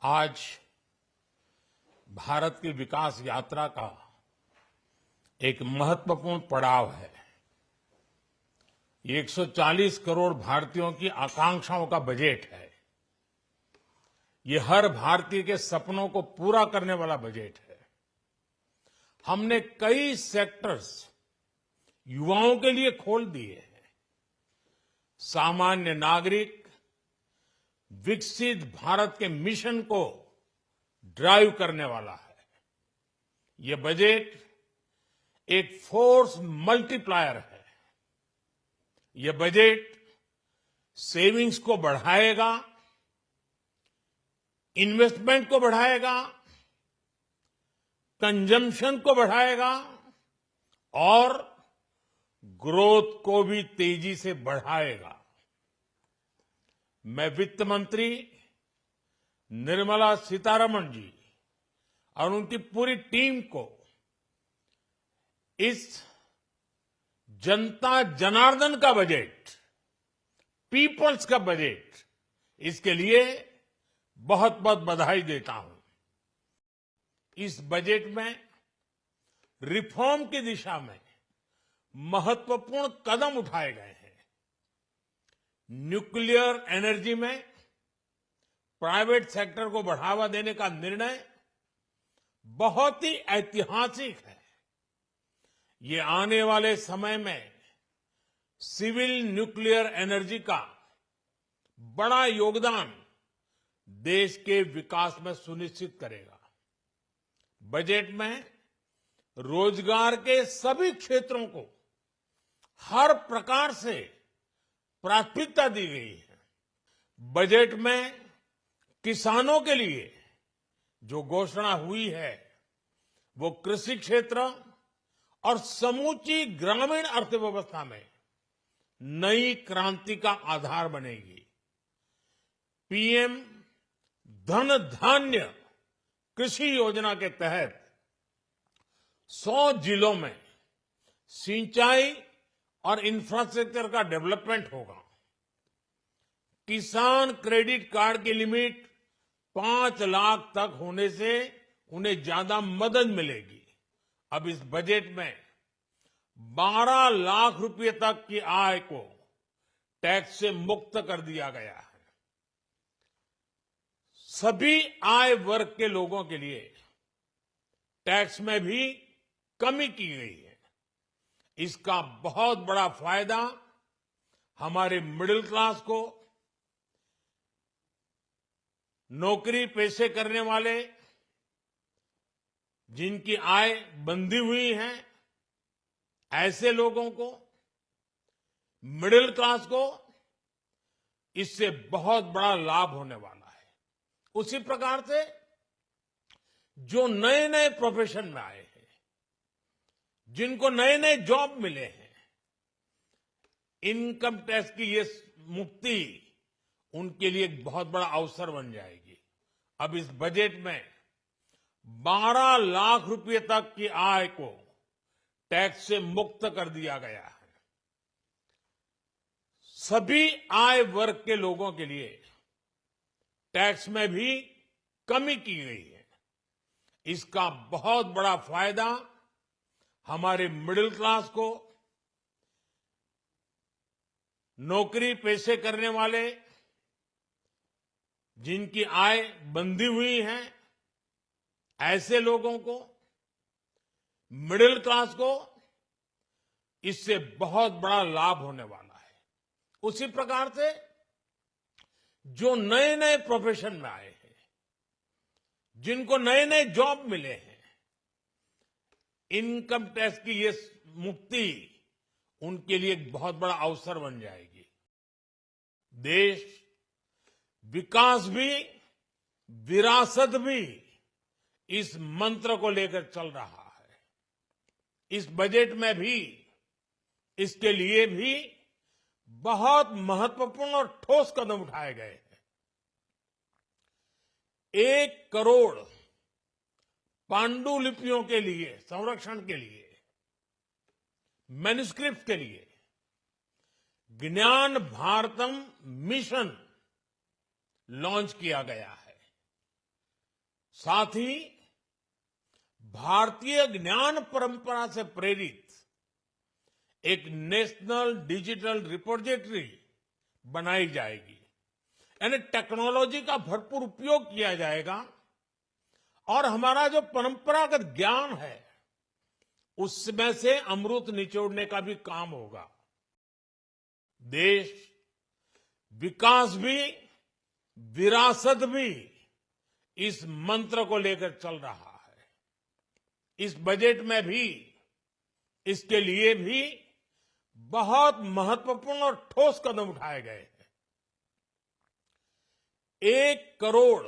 आज भारत की विकास यात्रा का एक महत्वपूर्ण पड़ाव है। ये 140 करोड़ भारतीयों की आकांक्षाओं का बजट है। ये हर भारतीय के सपनों को पूरा करने वाला बजट है। हमने कई सेक्टर्स युवाओं के लिए खोल दिए हैं। सामान्य नागरिक विकसित भारत के मिशन को ड्राइव करने वाला है। ये बजट एक फोर्स मल्टीप्लायर है। ये बजट सेविंग्स को बढ़ाएगा, इन्वेस्टमेंट को बढ़ाएगा, कंजम्पशन को बढ़ाएगा और ग्रोथ को भी तेजी से बढ़ाएगा। मैं वित्त मंत्री निर्मला सीतारमण जी और उनकी पूरी टीम को इस जनता जनार्दन का बजट, पीपल्स का बजट, इसके लिए बहुत बहुत बधाई देता हूं। इस बजट में रिफॉर्म की दिशा में महत्वपूर्ण कदम उठाए गए हैं। न्यूक्लियर एनर्जी में प्राइवेट सेक्टर को बढ़ावा देने का निर्णय बहुत ही ऐतिहासिक है। ये आने वाले समय में सिविल न्यूक्लियर एनर्जी का बड़ा योगदान देश के विकास में सुनिश्चित करेगा। बजट में रोजगार के सभी क्षेत्रों को हर प्रकार से प्राथमिकता दी गई है। बजट में किसानों के लिए जो घोषणा हुई है वो कृषि क्षेत्र और समूची ग्रामीण अर्थव्यवस्था में नई क्रांति का आधार बनेगी। पीएम धन धान्य कृषि योजना के तहत 100 जिलों में सिंचाई और इंफ्रास्ट्रक्चर का डेवलपमेंट होगा। किसान क्रेडिट कार्ड की लिमिट 5 लाख तक होने से उन्हें ज्यादा मदद मिलेगी। अब इस बजट में 12 लाख रुपए तक की आय को टैक्स से मुक्त कर दिया गया है। सभी आय वर्ग के लोगों के लिए टैक्स में भी कमी की गई है। इसका बहुत बड़ा फायदा हमारे मिडिल क्लास को, नौकरी पेशे करने वाले जिनकी आय बंधी हुई है, ऐसे लोगों को, मिडिल क्लास को इससे बहुत बड़ा लाभ होने वाला है। उसी प्रकार से जो नए नए प्रोफेशन में आए हैं, जिनको नए नए जॉब मिले हैं, इनकम टैक्स की ये मुक्ति उनके लिए एक बहुत बड़ा अवसर बन जाएगी। अब इस बजट में 12 लाख रुपए तक की आय को टैक्स से मुक्त कर दिया गया है। सभी आय वर्ग के लोगों के लिए टैक्स में भी कमी की गई है। इसका बहुत बड़ा फायदा हमारे मिडिल क्लास को, नौकरी पेशे करने वाले जिनकी आय बंधी हुई है, ऐसे लोगों को, मिडिल क्लास को इससे बहुत बड़ा लाभ होने वाला है। उसी प्रकार से जो नए नए प्रोफेशन में आए हैं, जिनको नए नए जॉब मिले हैं, इनकम टैक्स की ये मुक्ति उनके लिए एक बहुत बड़ा अवसर बन जाएगी। देश विकास भी, विरासत भी, इस मंत्र को लेकर चल रहा है। इस बजट में भी इसके लिए भी बहुत महत्वपूर्ण और ठोस कदम उठाए गए हैं। 1 करोड़ पांडुलिपियों के लिए, संरक्षण के लिए, मैन्युस्क्रिप्ट के लिए ज्ञान भारतम मिशन लॉन्च किया गया है। साथ ही भारतीय ज्ञान परंपरा से प्रेरित एक नेशनल डिजिटल रिपोजिटरी बनाई जाएगी। यानी टेक्नोलॉजी का भरपूर उपयोग किया जाएगा और हमारा जो परंपरागत ज्ञान है उसमें से अमृत निचोड़ने का भी काम होगा। देश विकास भी विरासत भी इस मंत्र को लेकर चल रहा है। इस बजट में भी इसके लिए भी बहुत महत्वपूर्ण और ठोस कदम उठाए गए हैं। 1 करोड़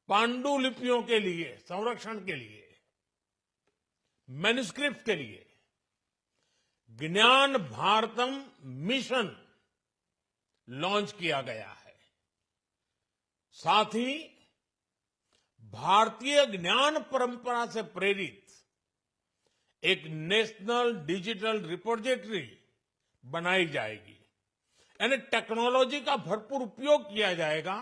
पांडुलिपियों के लिए संरक्षण के लिए, मैन्युस्क्रिप्ट के लिए ज्ञान भारतम मिशन लॉन्च किया गया है। साथ ही भारतीय ज्ञान परंपरा से प्रेरित एक नेशनल डिजिटल रिपोजिटरी बनाई जाएगी। यानी टेक्नोलॉजी का भरपूर उपयोग किया जाएगा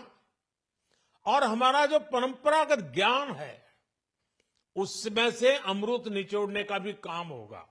और हमारा जो परंपरागत ज्ञान है उसमें से अमृत निचोड़ने का भी काम होगा।